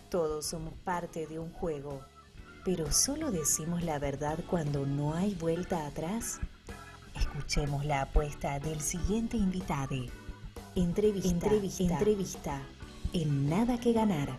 Todos somos parte de un juego, pero solo decimos la verdad cuando no hay vuelta atrás. Escuchemos la apuesta del siguiente invitado. Entrevista. En Nada que Ganar.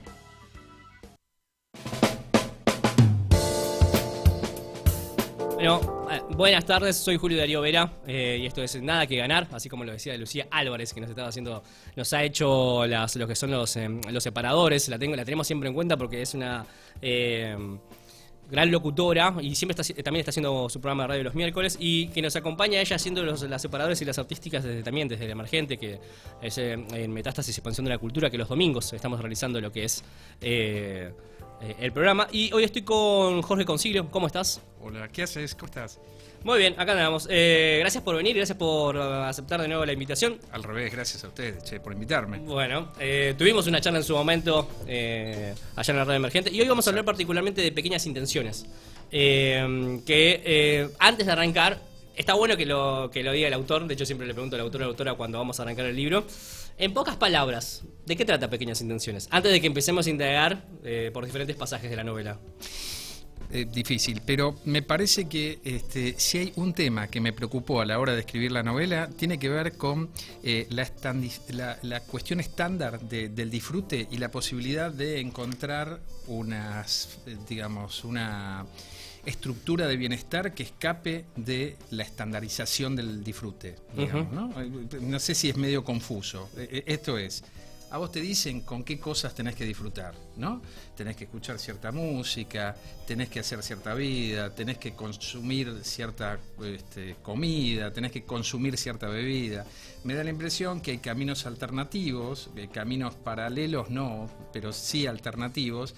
Bueno, buenas tardes, soy Julio Darío Vera y esto es Nada que Ganar, así como lo decía Lucía Álvarez, que nos ha hecho lo que son los separadores. La tenemos siempre en cuenta porque es una gran locutora y también está haciendo su programa de radio los miércoles, y que nos acompaña ella haciendo las separadores y las artísticas también desde el Emergente, que es en Metástasis y Expansión de la Cultura, que los domingos estamos realizando lo que es el programa. Y hoy estoy con Jorge Consiglio. ¿Cómo estás? Hola, ¿qué haces? ¿Cómo estás? Muy bien, acá andamos. Gracias por venir, gracias por aceptar de nuevo la invitación. Al revés, gracias a ustedes, por invitarme. Bueno, tuvimos una charla en su momento allá en la radio Emergente, y hoy vamos a hablar particularmente de Pequeñas Intenciones. Antes de arrancar, está bueno que lo diga el autor. De hecho, siempre le pregunto al autor o a la autora cuando vamos a arrancar el libro. En pocas palabras, ¿de qué trata Pequeñas Intenciones? Antes de que empecemos a indagar por diferentes pasajes de la novela. Difícil, pero me parece que si hay un tema que me preocupó a la hora de escribir la novela, tiene que ver con la cuestión estándar del disfrute y la posibilidad de encontrar una estructura de bienestar que escape de la estandarización del disfrute, digamos, ¿no? No sé si es medio confuso. Esto es: a vos te dicen con qué cosas tenés que disfrutar, ¿no? Tenés que escuchar cierta música, tenés que hacer cierta vida, tenés que consumir cierta comida, tenés que consumir cierta bebida. Me da la impresión que hay caminos alternativos, caminos paralelos no, pero sí alternativos,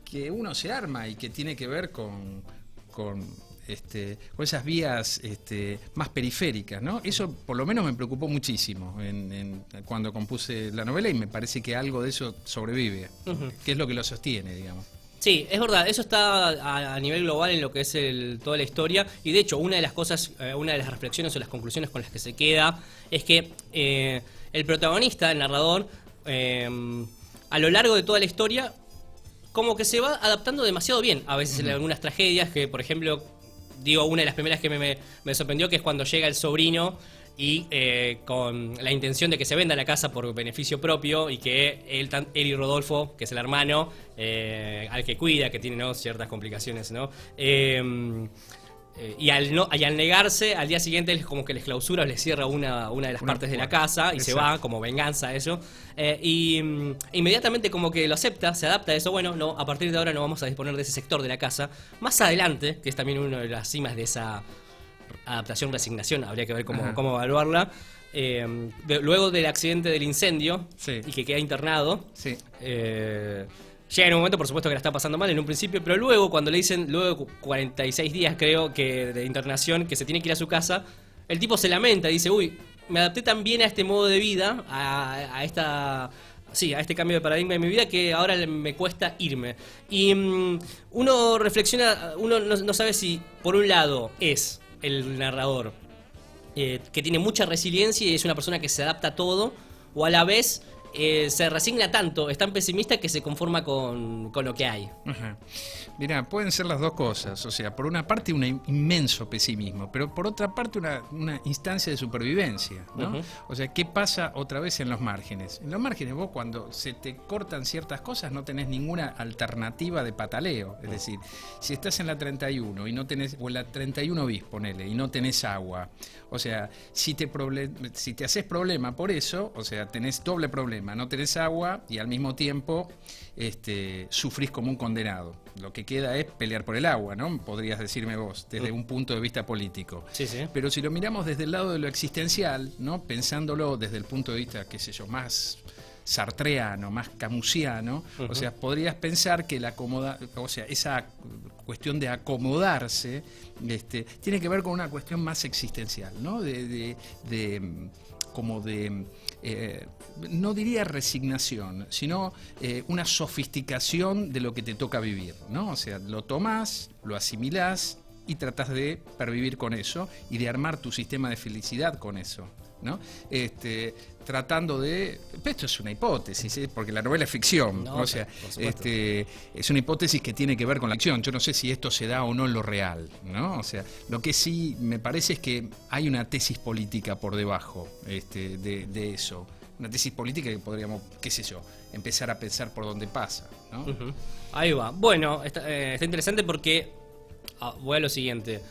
que uno se arma y que tiene que ver con esas vías más periféricas, ¿no? Eso por lo menos me preocupó muchísimo cuando compuse la novela, y me parece que algo de eso sobrevive, que es lo que lo sostiene, digamos. Sí, es verdad, eso está a nivel global en lo que es toda la historia, y de hecho una de las reflexiones o las conclusiones con las que se queda es que el protagonista, el narrador, a lo largo de toda la historia, como que se va adaptando demasiado bien, a veces en algunas tragedias, que por ejemplo, una de las primeras que me sorprendió, que es cuando llega el sobrino y con la intención de que se venda la casa por beneficio propio, y que él y Rodolfo, que es el hermano, al que cuida, que tiene, ¿no?, ciertas complicaciones, ¿no? Y al negarse, al día siguiente él como que les clausura o les cierra una de las partes de la casa, y se va como venganza a eso. Inmediatamente como que lo acepta, se adapta a eso. Bueno, no, a partir de ahora no vamos a disponer de ese sector de la casa. Más adelante, que es también una de las cimas de esa adaptación-resignación, habría que ver cómo evaluarla. Luego del accidente del incendio, sí, y que queda internado, sí. Llega en un momento, por supuesto, que la está pasando mal en un principio, pero luego, cuando le dicen, luego de 46 días, creo, que de internación, que se tiene que ir a su casa, el tipo se lamenta y dice: uy, me adapté tan bien a este modo de vida, a este cambio de paradigma de mi vida, que ahora me cuesta irme. Y uno reflexiona, uno no sabe si, por un lado, es el narrador que tiene mucha resiliencia y es una persona que se adapta a todo, o a la vez se resigna tanto, es tan pesimista que se conforma con lo que hay. Mirá, pueden ser las dos cosas. O sea, por una parte un inmenso pesimismo, pero por otra parte una instancia de supervivencia, ¿no? O sea, ¿qué pasa otra vez en los márgenes? En los márgenes vos, cuando se te cortan ciertas cosas, no tenés ninguna alternativa de pataleo. Es decir, si estás en la 31 y no tenés, o en la 31 bis, ponele, y no tenés agua, o sea, si te haces problema por eso, o sea, tenés doble problema: no tenés agua y al mismo tiempo sufrís como un condenado. Lo que queda es pelear por el agua, ¿no? Podrías decirme vos, desde un punto de vista político. Sí, sí. Pero si lo miramos desde el lado de lo existencial, ¿no?, pensándolo desde el punto de vista, qué sé yo, más sartreano, más camusiano, o sea, podrías pensar que esa cuestión de acomodarse tiene que ver con una cuestión más existencial, ¿no? No diría resignación, sino una sofisticación de lo que te toca vivir, ¿no? O sea, lo tomás, lo asimilás y tratás de pervivir con eso y de armar tu sistema de felicidad con eso. ¿no? Tratando de... Esto es una hipótesis, porque la novela es ficción, no, o sea, es una hipótesis que tiene que ver con la acción. Yo no sé si esto se da o no en lo real, ¿no? O sea, lo que sí me parece es que hay una tesis política por debajo de eso. Una tesis política que podríamos, qué sé yo, empezar a pensar por dónde pasa, ¿no? Uh-huh. Ahí va. Bueno, está interesante porque voy a lo siguiente.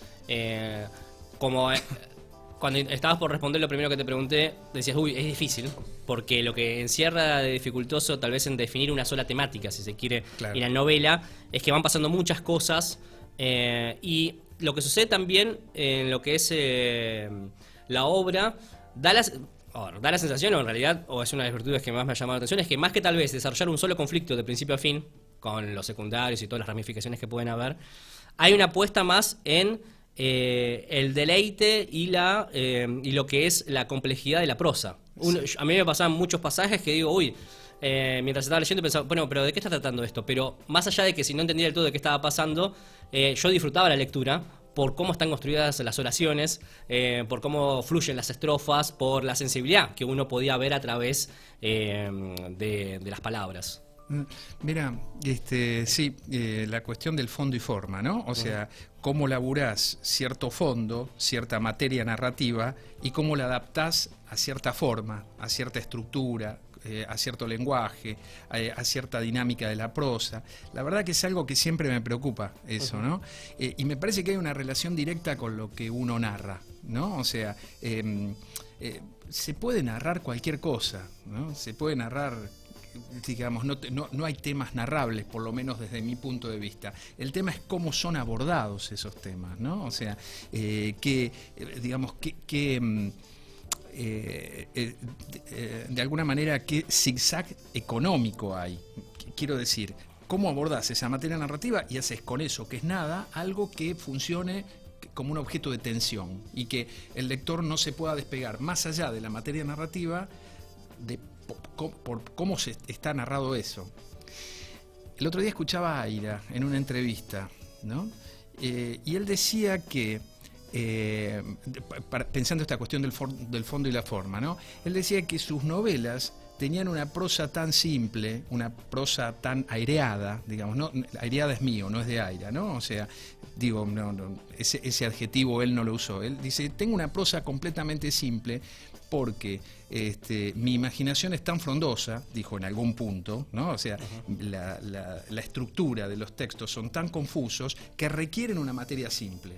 Cuando estabas por responder lo primero que te pregunté, decías, uy, es difícil, porque lo que encierra de dificultoso tal vez en definir una sola temática, si se quiere, claro, en la novela, es que van pasando muchas cosas, y lo que sucede también en lo que es la obra, da la sensación, o en realidad, o es una de las virtudes que más me ha llamado la atención, es que más que tal vez desarrollar un solo conflicto de principio a fin, con los secundarios y todas las ramificaciones que pueden haber, hay una apuesta más en el deleite y lo que es la complejidad de la prosa. A mí me pasaban muchos pasajes que digo, uy, mientras estaba leyendo pensaba, bueno, pero ¿de qué está tratando esto? Pero más allá de que si no entendía del todo de qué estaba pasando, yo disfrutaba la lectura por cómo están construidas las oraciones, por cómo fluyen las estrofas, por la sensibilidad que uno podía ver a través de las palabras. Mira, sí, la cuestión del fondo y forma, ¿no? O sea, cómo laburás cierto fondo, cierta materia narrativa, y cómo la adaptás a cierta forma, a cierta estructura, a cierto lenguaje, a cierta dinámica de la prosa. La verdad que es algo que siempre me preocupa, eso, ¿no? Y me parece que hay una relación directa con lo que uno narra, ¿no? O sea, se puede narrar cualquier cosa, ¿no? Se puede narrar, digamos, no hay temas narrables, por lo menos desde mi punto de vista. El tema es cómo son abordados esos temas, ¿no? O sea, de alguna manera, qué zigzag económico hay. Quiero decir, cómo abordás esa materia narrativa y haces con eso, que es nada, algo que funcione como un objeto de tensión y que el lector no se pueda despegar más allá de la materia narrativa por cómo se está narrado eso. El otro día escuchaba a Aira en una entrevista, ¿no? Y él decía que, pensando esta cuestión del fondo y la forma, ¿no? Él decía que sus novelas tenían una prosa tan simple, una prosa tan aireada, digamos, ¿no? Aireada es mío, no es de Aira, ¿no? O sea, digo, ese adjetivo él no lo usó. Él dice, tengo una prosa completamente simple porque mi imaginación es tan frondosa, dijo en algún punto, ¿no? O sea, la estructura de los textos son tan confusos que requieren una materia simple.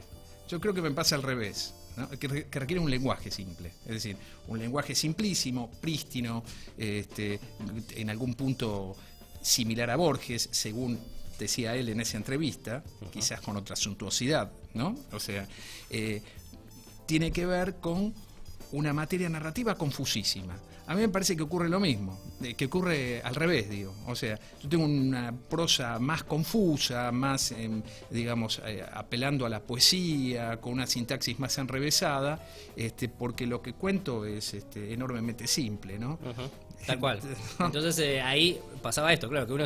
Yo creo que me pasa al revés, ¿no? Que requiere un lenguaje simple, es decir, un lenguaje simplísimo, prístino, en algún punto similar a Borges, según decía él en esa entrevista, quizás con otra suntuosidad, ¿no? O sea, tiene que ver con una materia narrativa confusísima. A mí me parece que ocurre lo mismo, que ocurre al revés, digo. O sea, yo tengo una prosa más confusa, más, digamos, apelando a la poesía, con una sintaxis más enrevesada, porque lo que cuento es enormemente simple, ¿no? Tal cual. Entonces ahí pasaba esto, claro, que uno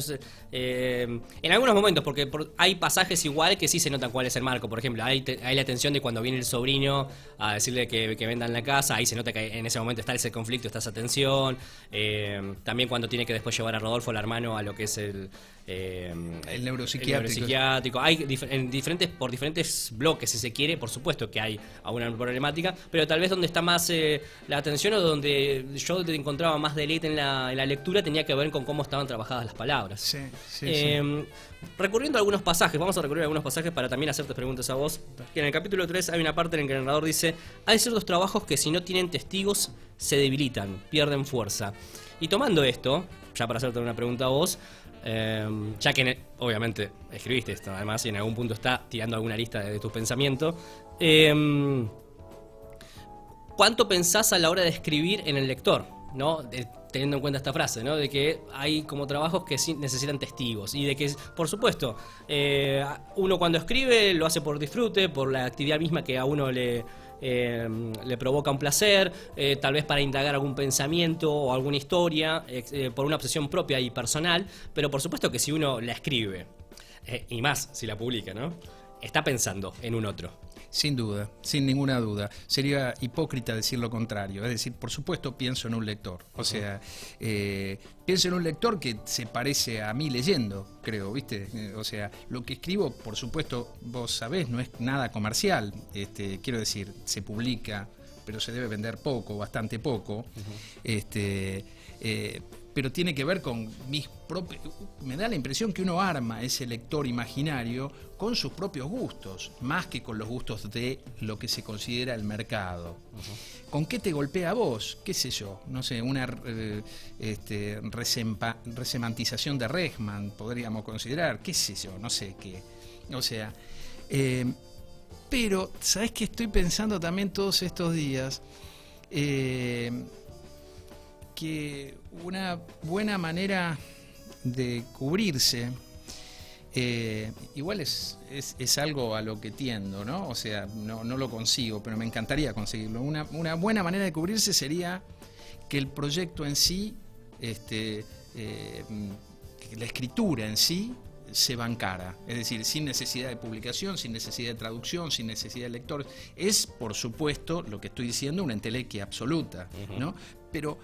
en algunos momentos, porque hay pasajes igual que sí se notan cuál es el marco. Por ejemplo, hay la tensión de cuando viene el sobrino a decirle que vendan la casa, ahí se nota que en ese momento está ese conflicto, está esa tensión. También cuando tiene que después llevar a Rodolfo, el hermano, a lo que es el neuropsiquiátrico. Hay por diferentes bloques, si se quiere, por supuesto que hay alguna problemática, pero tal vez donde está más la atención, o donde yo encontraba más deleite en la lectura, tenía que ver con cómo estaban trabajadas las palabras. Sí. Recurriendo a algunos pasajes, vamos a recurrir a algunos pasajes para también hacerte preguntas a vos. Que en el capítulo 3 hay una parte en que el narrador dice: hay ciertos trabajos que si no tienen testigos se debilitan, pierden fuerza. Y tomando esto, ya para hacerte una pregunta a vos, ya que obviamente escribiste esto además y en algún punto está tirando alguna lista de tus pensamientos, ¿cuánto pensás a la hora de escribir en el lector, ¿no? Teniendo en cuenta esta frase, ¿no? De que hay como trabajos que sí necesitan testigos y de que, por supuesto, uno cuando escribe lo hace por disfrute, por la actividad misma que a uno le provoca un placer, tal vez para indagar algún pensamiento o alguna historia, por una obsesión propia y personal, pero por supuesto que si uno la escribe, y más si la publica, ¿no? Está pensando en un otro. Sin duda, sin ninguna duda. Sería hipócrita decir lo contrario. Es decir, por supuesto pienso en un lector. O sea, pienso en un lector que se parece a mí leyendo, creo, ¿viste? O sea, lo que escribo, por supuesto, vos sabés, no es nada comercial. Quiero decir, se publica, pero se debe vender poco, bastante poco. Pero tiene que ver con mis propios... Me da la impresión que uno arma ese lector imaginario con sus propios gustos, más que con los gustos de lo que se considera el mercado. ¿Con qué te golpea a vos? ¿Qué sé yo? No sé, una resemantización de Rejman, podríamos considerar, qué sé yo, no sé qué. O sea, pero, ¿sabés qué estoy pensando también todos estos días? Que una buena manera de cubrirse, igual es algo a lo que tiendo, ¿no? O sea, no lo consigo, pero me encantaría conseguirlo. Una buena manera de cubrirse sería que el proyecto en sí, que la escritura en sí, se bancara, es decir, sin necesidad de publicación, sin necesidad de traducción, sin necesidad de lector. Es, por supuesto, lo que estoy diciendo, una entelequia absoluta, ¿no? Pero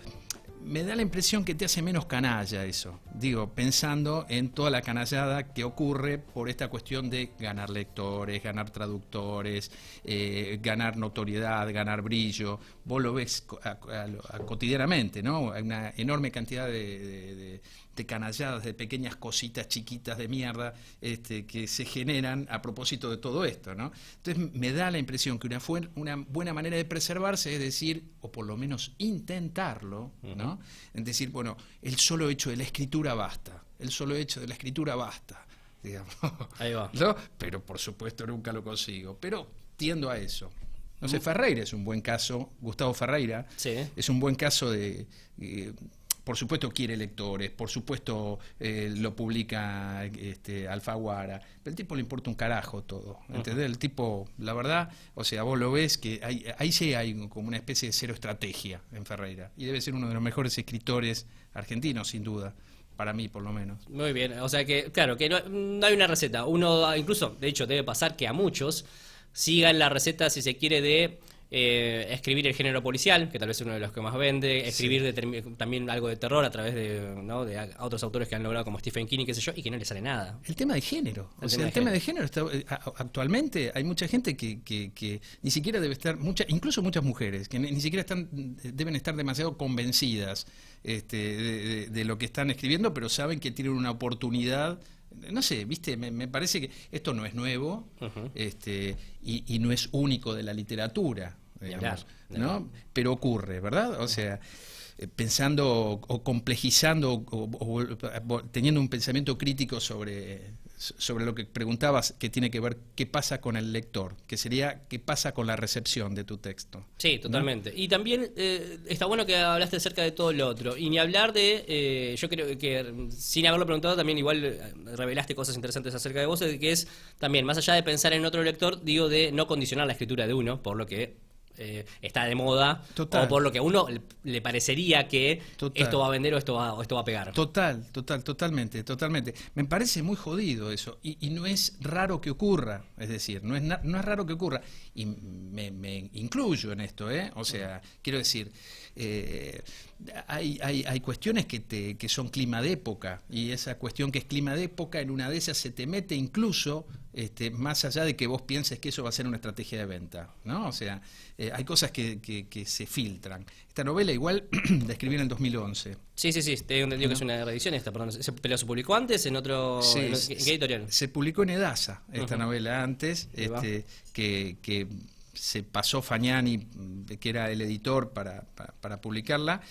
me da la impresión que te hace menos canalla eso. Digo, pensando en toda la canallada que ocurre por esta cuestión de ganar lectores, ganar traductores, ganar notoriedad, ganar brillo. Vos lo ves cotidianamente, ¿no? Hay una enorme cantidad de canalladas, de pequeñas cositas chiquitas de mierda que se generan a propósito de todo esto, ¿no? Entonces me da la impresión que una buena manera de preservarse es decir, o por lo menos intentarlo, ¿no? Es decir, bueno, el solo hecho de la escritura basta, digamos. Ahí va. ¿No? Pero por supuesto nunca lo consigo, pero tiendo a eso. No sé, Ferreira es un buen caso, Gustavo Ferreira, sí, es un buen caso de... por supuesto quiere lectores, por supuesto lo publica Alfaguara, pero el tipo le importa un carajo todo, ¿entendés? El tipo, la verdad, o sea, vos lo ves que ahí sí hay como una especie de cero estrategia en Ferreira, y debe ser uno de los mejores escritores argentinos, sin duda, para mí por lo menos. Muy bien, o sea que, claro, que no hay una receta. Uno, incluso, de hecho, debe pasar que a muchos sigan la receta, si se quiere, de... escribir el género policial, que tal vez es uno de los que más vende, escribir también algo de terror a través de otros autores que han logrado como Stephen King y qué sé yo, y que no le sale nada. El tema de género, el tema de género está, actualmente hay mucha gente que ni siquiera debe estar, incluso muchas mujeres, que ni siquiera deben estar demasiado convencidas de lo que están escribiendo, pero saben que tienen una oportunidad. No sé, viste, me parece que esto no es nuevo, y no es único de la literatura, digamos, ¿no? Pero ocurre, ¿verdad? O sea, pensando o complejizando o teniendo un pensamiento crítico sobre lo que preguntabas, que tiene que ver qué pasa con el lector, que sería qué pasa con la recepción de tu texto. Sí, totalmente. ¿No? Y también está bueno que hablaste acerca de todo lo otro. Y ni hablar de, yo creo que sin haberlo preguntado también igual revelaste cosas interesantes acerca de vos, que es también, más allá de pensar en otro lector, digo, de no condicionar la escritura de uno, por lo que está de moda. Total. O por lo que a uno le parecería que total. Esto va a vender o esto va a pegar. Totalmente. Me parece muy jodido eso, y no es raro que ocurra, es decir, no es raro que ocurra, y me incluyo en esto, o sea, quiero decir, hay cuestiones que son clima de época, y esa cuestión que es clima de época, en una de esas se te mete incluso más allá de que vos pienses que eso va a ser una estrategia de venta, ¿no? O sea, hay cosas que se filtran. Esta novela igual la escribí en el 2011. Sí, tengo entendido que es una reedición esta, perdón. ¿Pero se publicó antes en otro...? Sí, ¿en qué editorial? Se publicó en Edasa, esta novela antes, que se pasó Fagnani, que era el editor, para publicarla.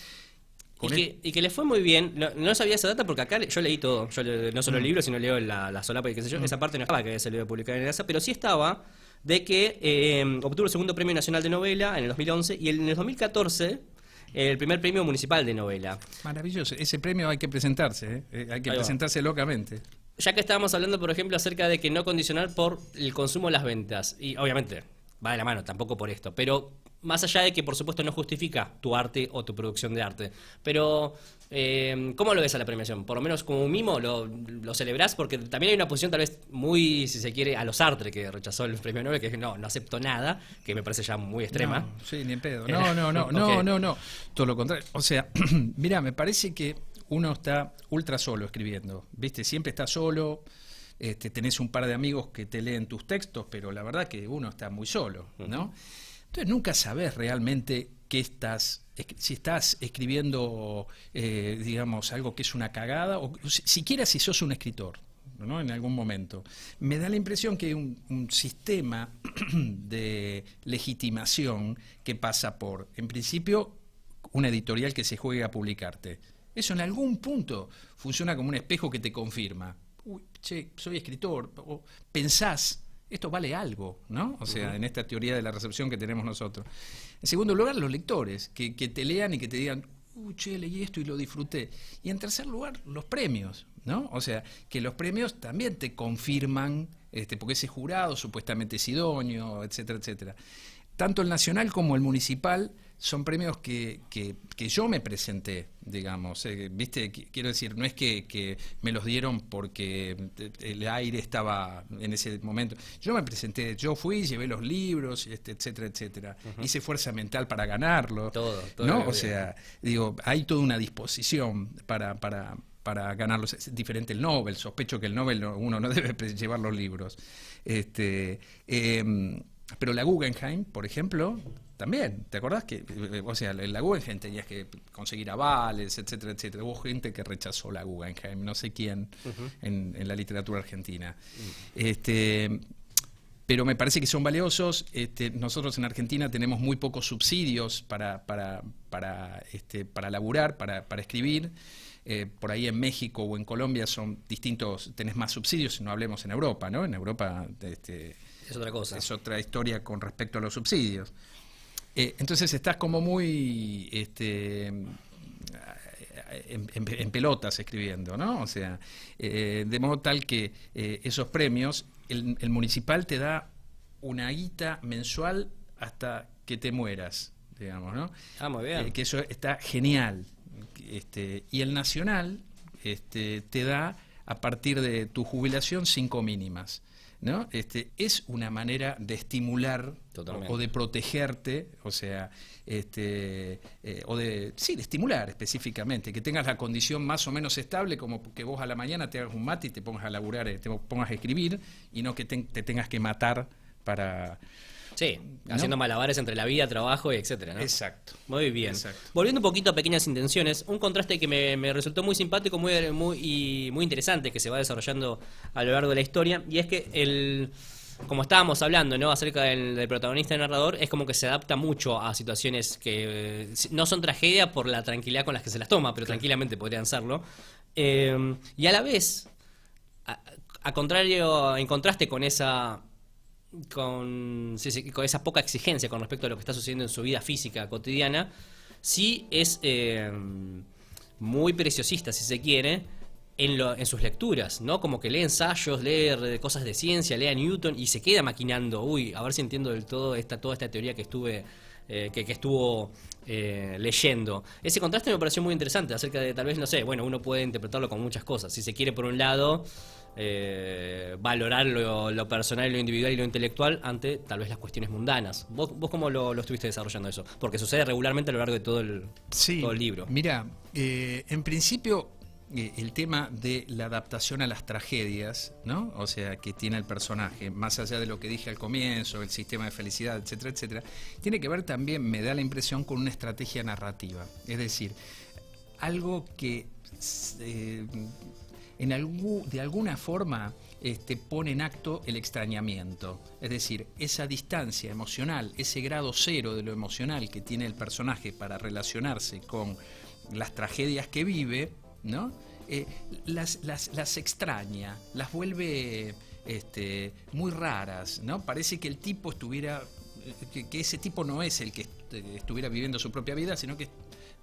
Y que le fue muy bien. No sabía esa data porque acá yo leí todo. Yo no solo el libro, sino leo la solapa y qué sé yo. Esa parte no estaba que se lo iba a publicar en ESA, pero sí estaba de que obtuvo el segundo premio nacional de novela en el 2011 y en el 2014 el primer premio municipal de novela. Maravilloso. Ese premio hay que presentarse, hay que presentarse locamente. Ya que estábamos hablando, por ejemplo, acerca de que no condicionar por el consumo de las ventas. Y obviamente va de la mano, tampoco por esto. Pero Más allá de que, por supuesto, no justifica tu arte o tu producción de arte. Pero, ¿cómo lo ves a la premiación? Por lo menos como un mimo, ¿lo celebrás? Porque también hay una posición tal vez muy, si se quiere, a los Sartre, que rechazó el premio Nobel, que es no acepto nada, que me parece ya muy extrema. No, sí, ni en pedo. No. Todo lo contrario. O sea, mira, me parece que uno está ultra solo escribiendo. ¿Viste? Siempre está solo. Tenés un par de amigos que te leen tus textos, pero la verdad que uno está muy solo, ¿no? Entonces nunca sabés realmente si estás escribiendo, digamos, algo que es una cagada, o siquiera si sos un escritor, ¿no? En algún momento. Me da la impresión que hay un sistema de legitimación que pasa por, en principio, una editorial que se juegue a publicarte. Eso en algún punto funciona como un espejo que te confirma. Uy, che, soy escritor, o pensás, esto vale algo, ¿no? O sea, en esta teoría de la recepción que tenemos nosotros. En segundo lugar, los lectores, que te lean y que te digan, uy, che, leí esto y lo disfruté. Y en tercer lugar, los premios, ¿no? O sea, que los premios también te confirman, porque ese jurado supuestamente es idóneo, etcétera, etcétera. Tanto el nacional como el municipal son premios que yo me presenté, digamos. ¿Viste? Quiero decir, no es que me los dieron porque el aire estaba en ese momento. Yo me presenté, yo fui, llevé los libros, etcétera, etcétera. Hice fuerza mental para ganarlo. Todo ¿no? O sea, digo, hay toda una disposición para ganarlos. Es diferente el Nobel. Sospecho que el Nobel uno no debe llevar los libros. Pero la Guggenheim, por ejemplo, también, ¿te acordás que, o sea, la Guggenheim tenías que conseguir avales, etcétera, etcétera? Hubo gente que rechazó la Guggenheim, no sé quién, en la literatura argentina. Pero me parece que son valiosos. Nosotros en Argentina tenemos muy pocos subsidios para laburar, para escribir. Por ahí en México o en Colombia son distintos, tenés más subsidios, no hablemos en Europa, ¿no? En Europa es otra cosa. Es otra historia con respecto a los subsidios. Entonces estás como muy en pelotas escribiendo, ¿no? O sea, de modo tal que esos premios, el municipal te da una guita mensual hasta que te mueras, digamos, ¿no? Ah, muy bien. Que eso está genial. Y el nacional te da, a partir de tu jubilación, 5 mínimas, ¿no? Es una manera de estimular o de protegerte, o sea, de estimular específicamente, que tengas la condición más o menos estable, como que vos a la mañana te hagas un mate y te pongas a laburar, te pongas a escribir, y no que te tengas que matar para... Sí, haciendo malabares entre la vida, trabajo y etcétera, ¿no? Exacto. Muy bien. Exacto. Volviendo un poquito a Pequeñas Intenciones, un contraste que me resultó muy simpático, muy interesante, que se va desarrollando a lo largo de la historia, y es que como estábamos hablando, ¿no?, acerca del protagonista y narrador, es como que se adapta mucho a situaciones que no son tragedia por la tranquilidad con las que se las toma, pero tranquilamente podrían serlo. Y a la vez, en contraste con esa poca exigencia con respecto a lo que está sucediendo en su vida física cotidiana, sí es muy preciosista, si se quiere, en sus lecturas, ¿no? Como que lee ensayos, lee cosas de ciencia, lee a Newton y se queda maquinando, a ver si entiendo del todo toda esta teoría que estuvo leyendo. Ese contraste me pareció muy interesante acerca de, tal vez, no sé, bueno, uno puede interpretarlo con muchas cosas. Si se quiere, por un lado, valorar lo personal, lo individual y lo intelectual ante tal vez las cuestiones mundanas. ¿Vos cómo lo estuviste desarrollando eso? Porque sucede regularmente a lo largo de todo el libro. Mira, en principio el tema de la adaptación a las tragedias, ¿no? O sea, que tiene el personaje, más allá de lo que dije al comienzo, el sistema de felicidad, etcétera, etcétera, tiene que ver también, me da la impresión, con una estrategia narrativa. Es decir, algo que de alguna forma pone en acto el extrañamiento. Es decir, esa distancia emocional, ese grado cero de lo emocional que tiene el personaje para relacionarse con las tragedias que vive, ¿no? Las extraña, las vuelve muy raras, ¿no? Parece que el tipo estuviera, que ese tipo no es el que estuviera viviendo su propia vida, sino que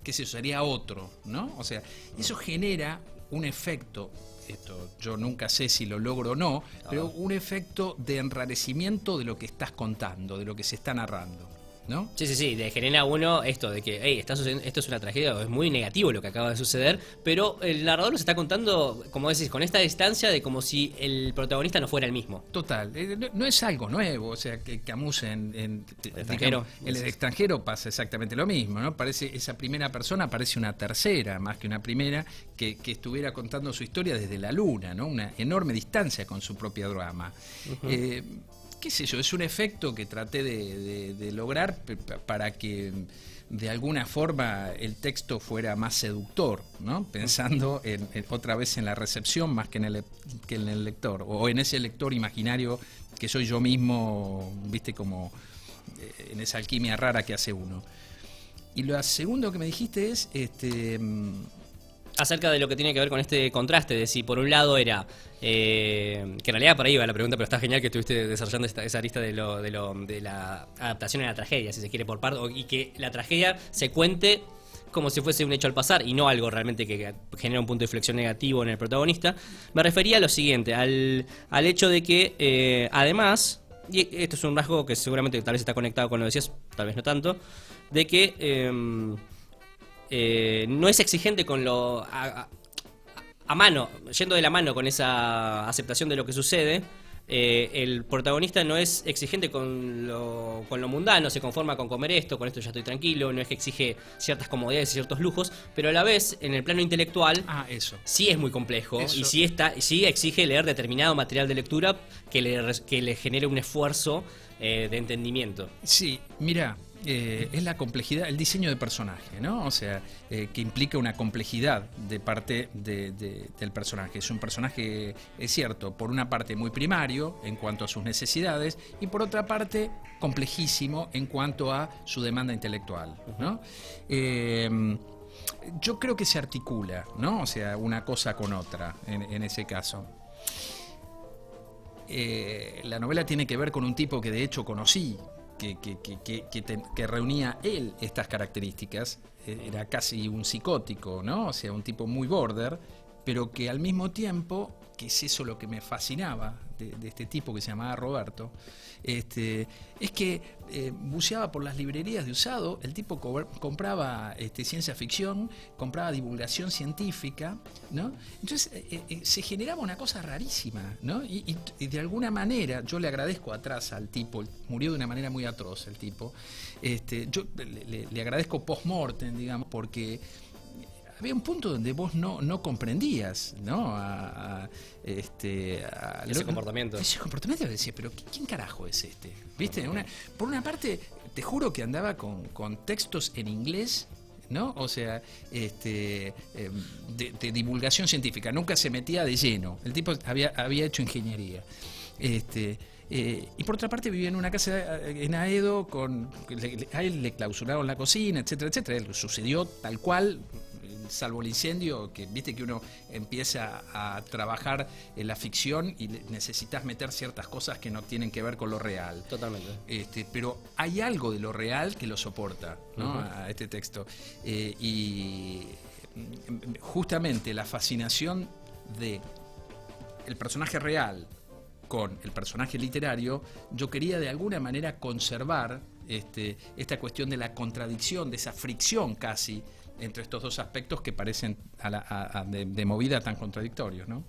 eso sería otro, ¿no? O sea, eso genera un efecto, esto yo nunca sé si lo logro o no, pero un efecto de enrarecimiento de lo que estás contando, de lo que se está narrando. ¿no? Sí, le genera a uno esto de que, hey, esto es una tragedia, es muy negativo lo que acaba de suceder, pero el narrador nos está contando, como decís, con esta distancia de como si el protagonista no fuera el mismo. Total, no es algo nuevo, o sea, que Camus en extranjero. El extranjero pasa exactamente lo mismo, ¿no? Parece, esa primera persona parece una tercera, más que una primera, que estuviera contando su historia desde la luna, ¿no? Una enorme distancia con su propia drama. Qué sé yo, es un efecto que traté de lograr para que de alguna forma el texto fuera más seductor, ¿no? Pensando otra vez en la recepción más que en el lector, o en ese lector imaginario que soy yo mismo, viste, como en esa alquimia rara que hace uno. Y lo segundo que me dijiste es acerca de lo que tiene que ver con este contraste, de si por un lado era, que en realidad por ahí iba la pregunta, pero está genial que estuviste desarrollando esa lista de la adaptación a la tragedia, si se quiere, por parte, y que la tragedia se cuente como si fuese un hecho al pasar y no algo realmente que genera un punto de inflexión negativo en el protagonista. Me refería a lo siguiente, al hecho de que además, y esto es un rasgo que seguramente tal vez está conectado con lo que decías, tal vez no tanto, de que no es exigente con lo a mano, yendo de la mano con esa aceptación de lo que sucede. El protagonista no es exigente con lo mundano, se conforma con comer esto, con esto ya estoy tranquilo, no es que exige ciertas comodidades y ciertos lujos, pero a la vez en el plano intelectual eso. Sí es muy complejo Eso. y sí exige leer determinado material de lectura que le genere un esfuerzo de entendimiento. Sí, mira, es la complejidad, el diseño de personaje, ¿no? O sea, que implica una complejidad de parte del personaje. Es un personaje, es cierto, por una parte muy primario en cuanto a sus necesidades y por otra parte complejísimo en cuanto a su demanda intelectual, ¿no? Yo creo que se articula, ¿no? O sea, una cosa con otra en ese caso. La novela tiene que ver con un tipo que de hecho conocí, que reunía él estas características. Era casi un psicótico, ¿no? O sea, un tipo muy border, pero que al mismo tiempo, que es eso lo que me fascinaba de este tipo que se llamaba Roberto, es que buceaba por las librerías de usado. El tipo compraba ciencia ficción, compraba divulgación científica, ¿no? Entonces se generaba una cosa rarísima, ¿no? Y de alguna manera yo le agradezco atrás al tipo, murió de una manera muy atroz el tipo, yo le agradezco post-mortem, digamos, porque había un punto donde vos no comprendías, ¿no? Ese comportamiento. Ese comportamiento, decía, pero ¿quién carajo es este? ¿Viste? Por una parte, te juro que andaba con textos en inglés, ¿no? O sea, de divulgación científica. Nunca se metía de lleno. El tipo había hecho ingeniería. Y por otra parte vivía en una casa en Aedo, a él le clausuraron la cocina, etcétera, etcétera. Él sucedió tal cual, salvo el incendio, que viste que uno empieza a trabajar en la ficción y necesitas meter ciertas cosas que no tienen que ver con lo real. Totalmente. Pero hay algo de lo real que lo soporta, ¿no? A este texto. Y justamente la fascinación de el personaje real con el personaje literario, yo quería de alguna manera conservar esta cuestión de la contradicción, de esa fricción casi entre estos dos aspectos que parecen de movida tan contradictorios, ¿no?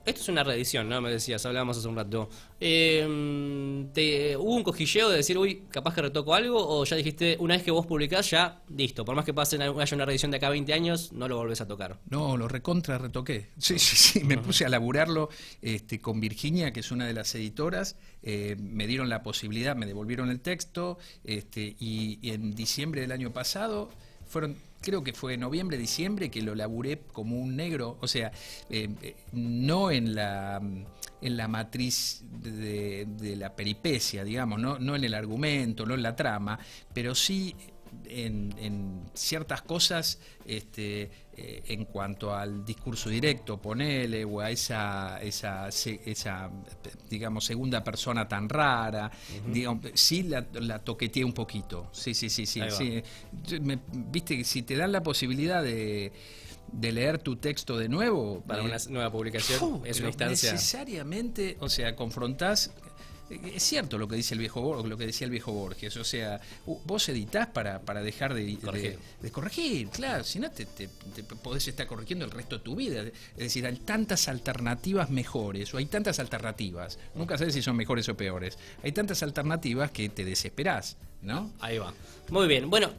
Esto es una reedición, ¿no? Me decías, hablábamos hace un rato. ¿Hubo un cosquilleo de decir, uy, capaz que retoco algo? ¿O ya dijiste, una vez que vos publicás, ya, listo, por más que haya una reedición de acá a 20 años, no lo volvés a tocar? No, lo recontra retoqué. Sí, me puse a laburarlo con Virginia, que es una de las editoras. Me dieron la posibilidad, me devolvieron el texto, y en diciembre del año pasado creo que fue noviembre, diciembre, que lo laburé como un negro, o sea, no en la matriz de la peripecia, digamos, no en el argumento, no en la trama, pero sí en ciertas cosas en cuanto al discurso directo, ponele, o a esa digamos segunda persona tan rara, digamos, sí la toqueteé un poquito, sí. Viste que si te dan la posibilidad de leer tu texto de nuevo para una nueva publicación, es una instancia necesariamente, o sea, confrontás Es cierto lo que dice el viejo lo que decía el viejo Borges, o sea, vos editás para dejar de corregir, claro, si no te podés estar corrigiendo el resto de tu vida. Es decir, hay tantas alternativas mejores, o hay tantas alternativas, nunca sabes si son mejores o peores, hay tantas alternativas que te desesperás, ¿no? Ahí va. Muy bien. Bueno,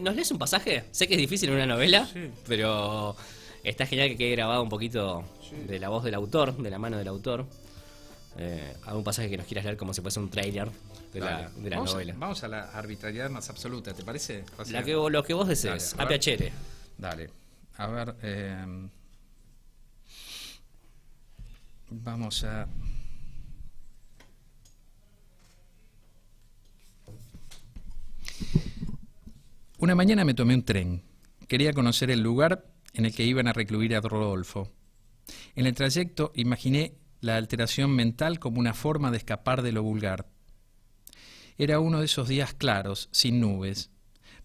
¿nos lees un pasaje? Sé que es difícil en una novela, sí, pero está genial que quede grabado un poquito de la voz del autor, de la mano del autor. Algún pasaje que nos quieras leer como si fuese un trailer de la novela. Vamos a la arbitrariedad más absoluta, ¿te parece? O sea, lo que vos desees, a piacere. Dale. A ver, vamos a... Una mañana me tomé un tren. Quería conocer el lugar en el que iban a recluir a Rodolfo. En el trayecto imaginé la alteración mental como una forma de escapar de lo vulgar. Era uno de esos días claros, sin nubes.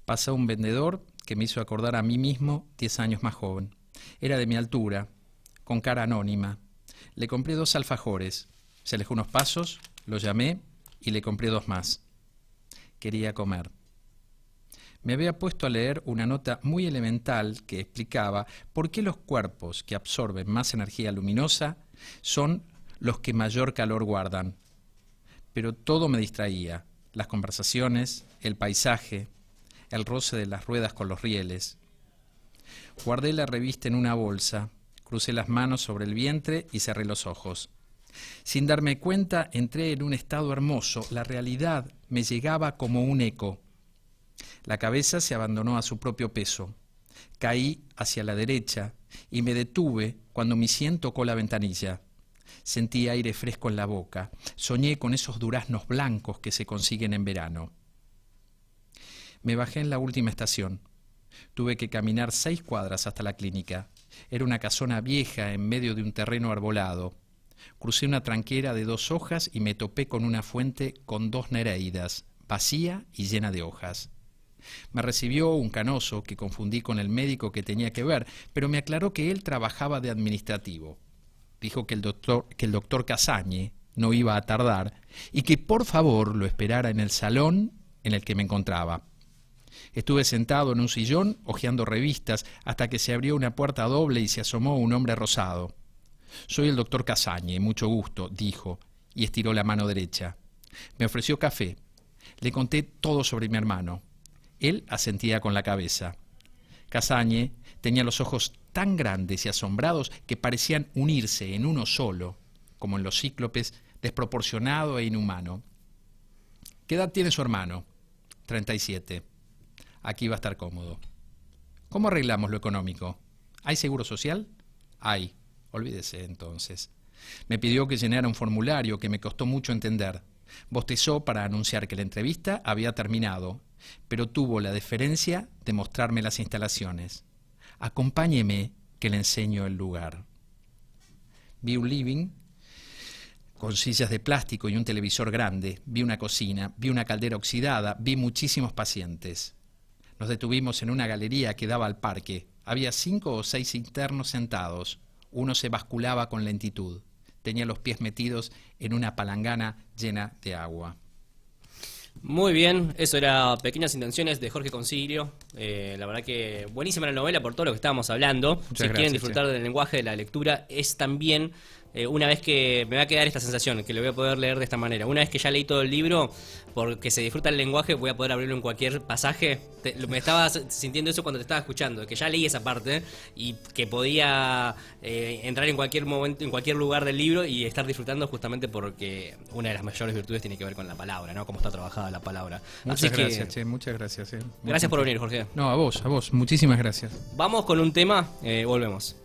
Pasó un vendedor que me hizo acordar a mí mismo 10 años más joven. Era de mi altura, con cara anónima. Le compré 2 alfajores. Se alejó unos pasos, lo llamé y le compré 2 más. Quería comer. Me había puesto a leer una nota muy elemental que explicaba por qué los cuerpos que absorben más energía luminosa son los que mayor calor guardan. Pero todo me distraía: las conversaciones, el paisaje, el roce de las ruedas con los rieles. Guardé la revista en una bolsa, crucé las manos sobre el vientre y cerré los ojos. Sin darme cuenta, entré en un estado hermoso. La realidad me llegaba como un eco. La cabeza se abandonó a su propio peso. Caí hacia la derecha y me detuve cuando mi sien tocó la ventanilla. Sentí aire fresco en la boca. Soñé con esos duraznos blancos que se consiguen en verano. Me bajé en la última estación. Tuve que caminar 6 cuadras hasta la clínica. Era una casona vieja en medio de un terreno arbolado. Crucé una tranquera de 2 hojas y me topé con una fuente con 2 nereidas, vacía y llena de hojas. Me recibió un canoso que confundí con el médico que tenía que ver, pero me aclaró que él trabajaba de administrativo. Dijo que el doctor Casagne no iba a tardar y que por favor lo esperara en el salón en el que me encontraba. Estuve sentado en un sillón hojeando revistas hasta que se abrió una puerta doble y se asomó un hombre rosado. «Soy el doctor Casagne, mucho gusto», dijo, y estiró la mano derecha. Me ofreció café. Le conté todo sobre mi hermano. Él asentía con la cabeza. Casagne tenía los ojos tan grandes y asombrados que parecían unirse en uno solo, como en los cíclopes, desproporcionado e inhumano. «¿Qué edad tiene su hermano?» 37. «Aquí va a estar cómodo». «¿Cómo arreglamos lo económico? ¿Hay seguro social?» «Hay». «Olvídese entonces». Me pidió que llenara un formulario que me costó mucho entender. Bostezó para anunciar que la entrevista había terminado, pero tuvo la deferencia de mostrarme las instalaciones. «Acompáñeme, que le enseño el lugar». Vi un living con sillas de plástico y un televisor grande. Vi una cocina, vi una caldera oxidada, vi muchísimos pacientes. Nos detuvimos en una galería que daba al parque. Había 5 o 6 internos sentados. Uno se basculaba con lentitud. Tenía los pies metidos en una palangana llena de agua. Muy bien, eso era Pequeñas Intenciones de Jorge Consiglio. La verdad que buenísima la novela por todo lo que estábamos hablando. Muchas si gracias, quieren disfrutar del lenguaje de la lectura, es también una vez que me va a quedar esta sensación, que lo voy a poder leer de esta manera. Una vez que ya leí todo el libro, porque se disfruta el lenguaje, voy a poder abrirlo en cualquier pasaje. Me estaba sintiendo eso cuando te estaba escuchando, que ya leí esa parte y que podía entrar en cualquier momento, en cualquier lugar del libro y estar disfrutando, justamente porque una de las mayores virtudes tiene que ver con la palabra, ¿no? Cómo está trabajada la palabra. Muchas gracias, Che, muchas gracias. Gracias por venir, Jorge. No, a vos, muchísimas gracias. Vamos con un tema, volvemos.